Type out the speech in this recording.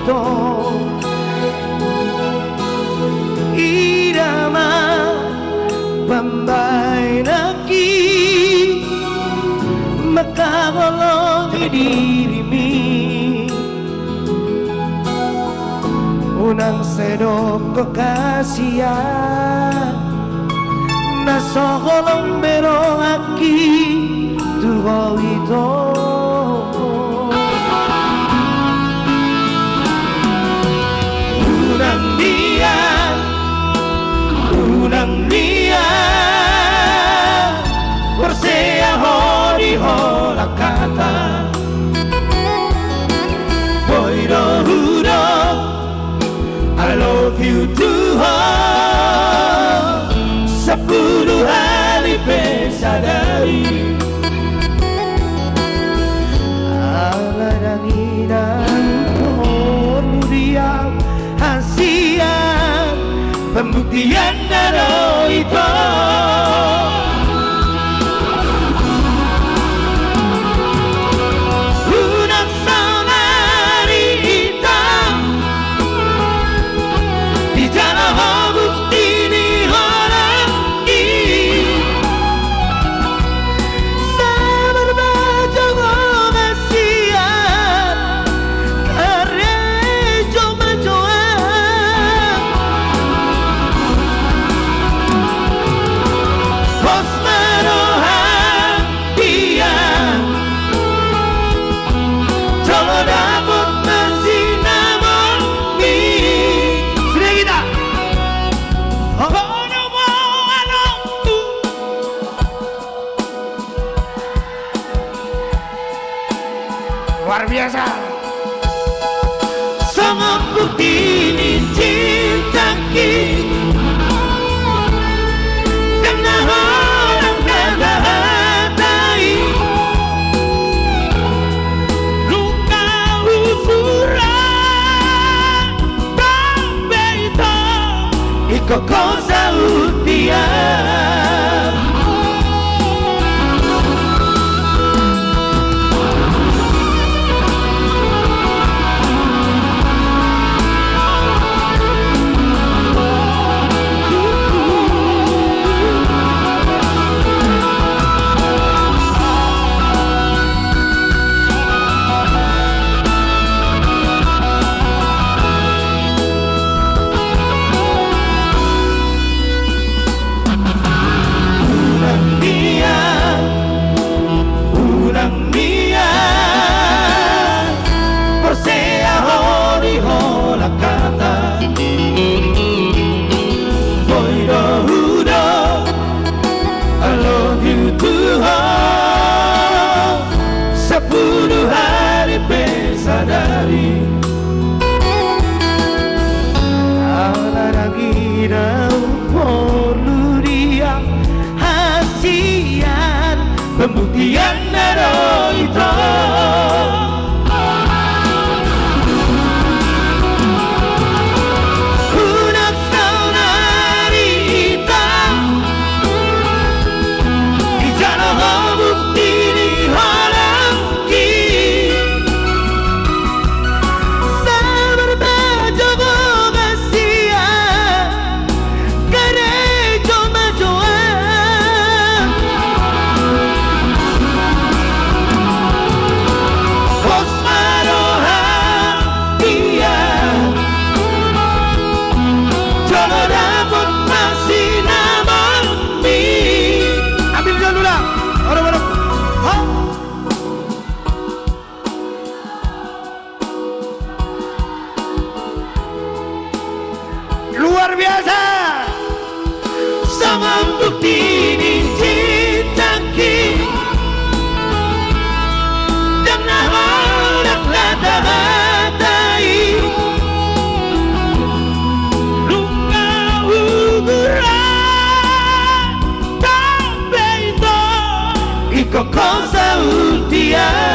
ito irama Pambay naki Makagolong idirimi Unang sedok kekasihan Nasokolong berong aki Tuho ito Unang dia Bersea hori hola kata Boy do hudo I love you too hard 10 hari pesadari Ala dan indah dia hasian Pembuktian naro itu Unang saudari hitam Di jalan bukti di orang ini Sabar baca ngomasian Karya cuma-cuma luar biasa sama bukti ini cinta karena orang kata hatai luka usuran sampai itu iko kosa utian sadari ala lagi perlu dia hasian pembuktian naro itu Unang saudari hitam di jalan bukti di halang luar biasa sama bukti ini cinta dan orang kata-katai luka ukuran sampai itu iko kosa ultian